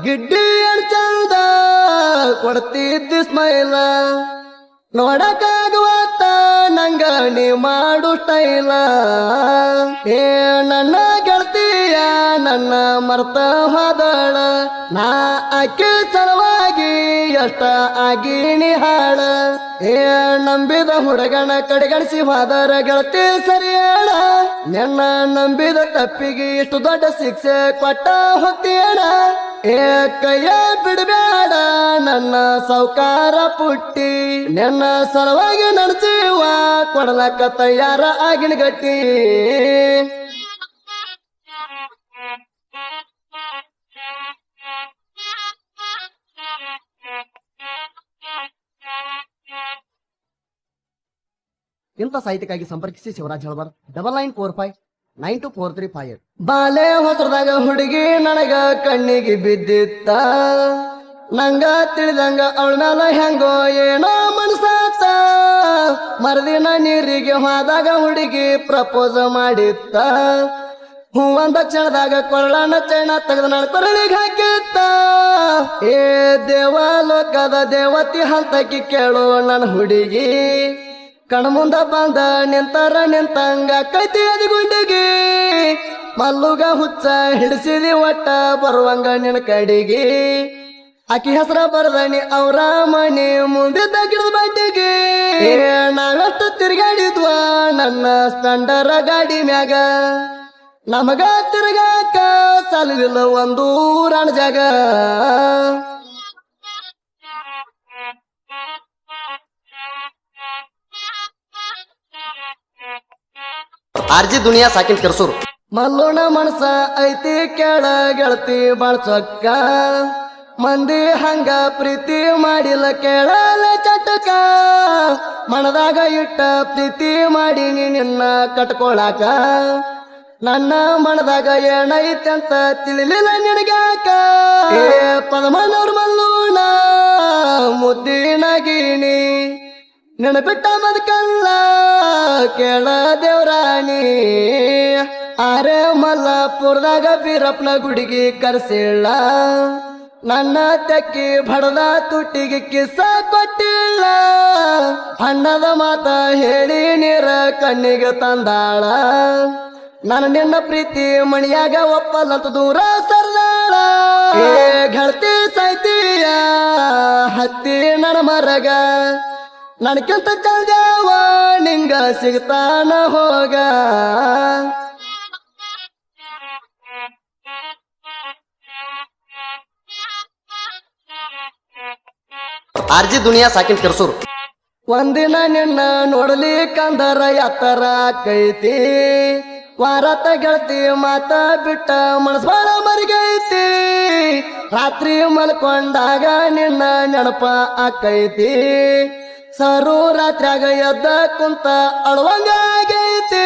ಗಿಡ್ಡಿ ಚಂದ ಕೊಡ್ತಿದ್ದಿ ಸ್ಮೈಲ ನೋಡಕ್ಕಾಗುವತ್ತ ನಂಗ ನೀ ಮಾಡು ಸ್ಟೈಲ ಏ ನನ್ನ ಗೆಳತಿಯ ನನ್ನ ಮರ್ತ ಹೋದಳ ನಾ ಆಕೆ ಸಲುವಾಗಿ ಎಷ್ಟ ಆಗೀನಿ ಹಾಳ ಏ ನಂಬಿದ ಹುಡುಗನ ಕಡೆಗಣಿಸಿ ಹೋದರ ಗೆಳತಿ ಸರಿಯಾಳ ನಿನ್ನ ನಂಬಿದ ತಪ್ಪಿಗೆ ಇಷ್ಟು ದೊಡ್ಡ ಶಿಕ್ಷೆ ಕೊಟ್ಟ ಹೊತ್ತೇಳ ಏ ಕೈಯ ಬಿಡಬೇಡ ನನ್ನ ಸೌಕಾರ ಪುಟ್ಟಿ ನಿನ್ನ ಸಲುವಾಗಿ ನನ್ನ ಜೀವ ಕೊಡಲಕ್ಕ ತಯಾರ ಆಗಿನ ಗಟ್ಟಿ ಇಂಥ ಸಾಹಿತ್ಯಕ್ಕಾಗಿ ಸಂಪರ್ಕಿಸಿ ಶಿವರಾಜ್ ಹಳಬರ್ 9945924358. ಬಾಲೆ ಹೊಸದಾಗ ಹುಡುಗಿ ನನಗ ಕಣ್ಣಿಗೆ ಬಿದ್ದಿತ್ತ ನಂಗ ತಿಳಿದಂಗ ಅವಳ ಮ್ಯಾಲ ಹೆಂಗೋ ಏನೋ ಮನಸಾತ ಮರದಿನ ನೀರಿಗೆ ಹೋದಾಗ ಹುಡುಗಿ ಪ್ರಪೋಸ್ ಮಾಡಿತ್ತ ಹೂವಂದ ಕ್ಷಣದಾಗ ಕೊರಳನ ಚೈನ ತೆಗೆದು ನನ್ನ ಕೊರಳಿಗೆ ಹಾಕಿತ್ತ ಏ ದೇವಲೋಕದ ದೇವತಿ ಹಂತಕ್ಕೆ ಕೇಳು ನನ್ನ ಹುಡುಗಿ ಕಣ್ಮುಂದ ಬಂದ ನಿಂತಂಗ ಕೈತಿ ಅದು ಗುಂಡಿಗೆ ಮಲ್ಲುಗ ಹುಚ್ಚ ಹಿಡಿಸಿದಿ ಒಟ್ಟ ಬರುವಂಗ ನಿನ್ನ ಕಡಿಗೆ ಆಕಿ ಹೆಸರ ಬರ್ದನಿ ಅವ್ರ ಮನೆ ಮುಂದಿದ್ದ ಗಿಡದ ಬಡ್ಡಿಗೆ ನಾವೆಷ್ಟು ತಿರುಗಾಡಿದ್ವ ನನ್ನ ಸ್ಪೆಂಡರ ಗಾಡಿ ಮ್ಯಾಗ ನಮಗ ತಿರುಗಾಕ ಸಾಲಿಲ್ಲ ಒಂದು ಊರಣ ಜಾಗ ಆರ್ಜಿ ದುನಿಯಾ ಸಾಕಿನ್ ಕೆರ್ಸೂರು. ಮಲ್ಲೋಣ ಮನಸ ಐತಿ ಕೆಳ ಗೆಳತಿ ಬಾಳ್ ಚೊಕ್ಕ ಮಂದಿ ಹಂಗ ಪ್ರೀತಿ ಮಾಡಿಲ್ಲ ಕೇಳಲ ಚಟಕ ಮನದಾಗ ಇಟ್ಟ ಪ್ರೀತಿ ಮಾಡೀನಿ ನಿನ್ನ ಕಟ್ಕೊಳಕ ನನ್ನ ಮನದಾಗ ಏನೈತಂತ ತಿಳಿಲಿಲ್ಲ ನಿನಗಾಕ ಏ ಪದಮನವ್ರ ಮಲ್ಲೋಣ ಮುದ್ದಿನ ಗೀನಿ ನಿನ್ನ ಬಿಟ್ಟ ಬದುಕಲ್ಲ ಕೇಳ ದೇವ್ರಾಣಿ ಆರೆ ಮಲ್ಲಪುರದಾಗ ಬೀರಪ್ಪನ ಗುಡಿಗೆ ಕರ್ಸಿಲ್ಲ ನನ್ನ ತೆಕ್ಕಿ ಬಡದ ತುಟ್ಟಿಗೆ ಕಿಸ್ಸ ಕೊಟ್ಟಿಲ್ಲ ಹಣ್ಣದ ಮಾತ ಹೇಳಿ ನೀರ ಕಣ್ಣಿಗೆ ತಂದಾಳ ನಾನು ನಿನ್ನ ಪ್ರೀತಿ ಮಣಿಯಾಗ ಒಪ್ಪಲ್ಲಂತ ದೂರ ಸರ್ದಾಳ ಏ ಗೆಳತಿ ಸೈತಿಯ ಹತ್ತಿ ನನ್ನ ಮರಗ ನನಗಿಂತ ಚಂದವ ನಿಂಗ ಸಿಗ್ತಾನ ಹೋಗ ಆರ್ಜಿ ದುನಿಯಾ ಸಾಕಿನ್ ಕೆರ್ಸೂರು. ಒಂದಿನ ನಿನ್ನ ನೋಡಲಿ ಕಂದರ ಎತ್ತರ ಆಕೈತಿ ವಾರತ ಗೆಳತಿ ಮಾತ ಬಿಟ್ಟ ಮನಸ್ ಬಾಳ ಮರಿಗೈತಿ ರಾತ್ರಿ ಮಲ್ಕೊಂಡಾಗ ನಿನ್ನ ನೆನಪ ಆಕೈತಿ ಸರು ರಾತ್ರಿಯಾಗ ಎದ್ದ ಕುಂತ ಅಳುವಂಗ ಆಗೈತಿ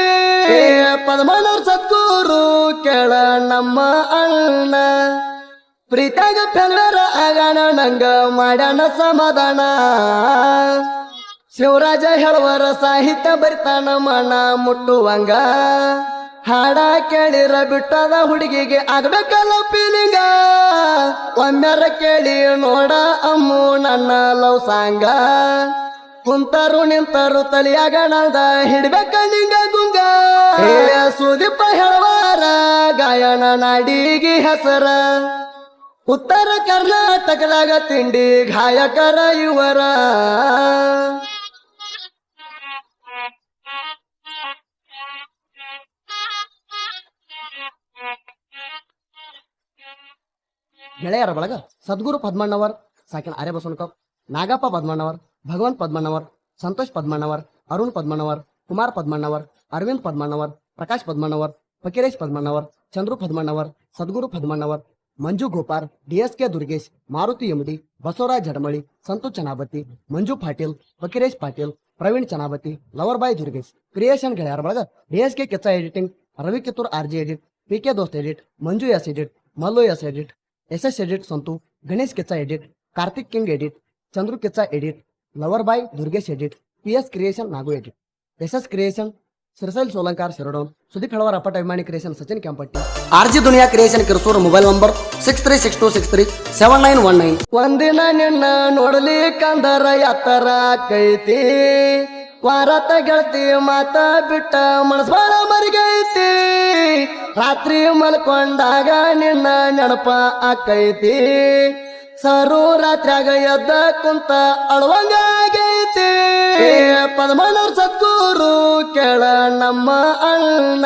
ಪದ್ಮನವ್ರ ಸದ್ಗುರು ಕೇಳ ನಮ್ಮ ಅಣ್ಣ ಪ್ರೀತಿಯಾಗ ಫೆಲ್ವರ ಆಗಾಣ ನಂಗ ಮಾಡ್ಯಾನ ಸಮಾಧಾನ ಶಿವರಾಜ ಹೇಳುವರ ಸಾಹಿತ್ಯ ಬರಿತಾನ ಮನ ಮುಟ್ಟುವಂಗ ಹಾಡ ಕೇಳಿರ ಬಿಟ್ಟದ ಹುಡುಗಿಗೆ ಆಗ್ಬೇಕಲ್ಲ ಫೀಲಿಂಗ ಒಮ್ಮೆರ ಕೇಳಿ ನೋಡ ಅಮ್ಮು ನನ್ನ ಲವ್ ಸಾಂಗ ಕುಂತರು ನಿಂತರು ತಲಿಯಾಗ ನಂದ ಹಿಡ್ಬೇಕ ನಿಂಗ ಗುಂಗ ಸುದೀಪ ಹೇಳುವಾರ ಗಾಯನ ನಾಡಿಗೆ ಹೆಸರ ಉತ್ತರ ಕರ್ನಾಟಕದಾಗ ತಿಂಡಿ ಗಾಯಕರ ಇವರ ಗೆಳೆಯರ ಬಳಗ ಸದ್ಗುರು ಪದ್ಮಣ್ಣವರ್ ಸಾಕಿನ ಆರ್ಯ ಬಸವನಕಪ್ ನಾಗಪ್ಪ ಪದ್ಮಣ್ಣವರ್ ಭಗವಂತ್ ಪದ್ಮಣ್ಣವರ್ ಸಂತೋಷ್ ಪದ್ಮಣ್ಣವರ್ ಅರುಣ್ ಪದ್ಮಣ್ಣವರ್ ಕುಮಾರ್ ಪದ್ಮಣ್ಣವರ್ ಅರವಿಂದ್ ಪದ್ಮಣ್ಣವರ್ ಪ್ರಕಾಶ್ ಪದ್ಮಣ್ಣವರ್ ಫಕೀರೇಶ್ ಪದ್ಮಣ್ಣವರ್ ಚಂದ್ರು ಪದ್ಮಣ್ಣವರ್ ಸದ್ಗುರು ಪದ್ಮಣ್ಣವರ್ ಮಂಜು ಗೋಪಾರ್ DSK Durgesh Maruti MD Basavaraj Jadamali Santu Chanabati Manju Patil Fakiresh Patil Praveen Chanabati lover boy Durgesh creation ಗೆಳೆಯರ ಬಳಗ ಡಿಎಸ್ಕೆ ಕೆಚ್ಚ editing Ravi Kittur RG edit PK ದೋಸ್ತ್ edit Manju S edit Mallu S edit S edit Santu Ganesh ಕೆಚ್ಚ edit Karthik king edit Chandru ಕೆಚ್ಚ edit lover boy Durgesh edit PS creation Nagu edit SS creation ಸಿರಸೈಲ್ ಸೋಲಂಕಾರ್ ಶಿರಡೋನ್, ಸುದೀಪ್ ಹೆಳವರ್ ಅಪ್ಪಟ ಅಭಿಮಾನಿ creation Sachin Kempatti, RG Duniya creation Kirasur, mobile number 6362637919. ಒಂದಿನ ನಿನ್ನ ನೋಡಲಿ ಕಂದರ ಎತ್ತರ ಆಕೈತಿ, ವಾರತ ಗೆಳತಿ ಮಾತ ಬಿಟ್ಟ ಮನಸ್ ಬಾಳ ಮರಿಗೈತಿ, ರಾತ್ರಿ ಮಲ್ಕೊಂಡಾಗ ನಿನ್ನ ನೆನಪ ಆಕೈತಿ, ಸರು ರಾತ್ರಿಯಾಗ ಎದ್ದ ಕುಂತ ಅಳುವಂಗಾಗೈತಿ. ಪದ್ಮನವ್ರ ಸದ್ಗುರು ಕೇಳ ನಮ್ಮ ಅಣ್ಣ,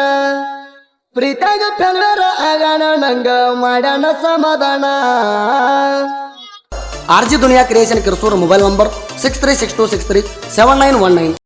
ಪ್ರೀತಿಯಾಗ ಫೆಲ್ವರ ಆಗಣ ನಂಗ ಮಾಡ್ಯಾನ ಸಮಾಧಾನ. ಆರ್ಜಿ Duniya creation Kirasur, mobile number 6362637919.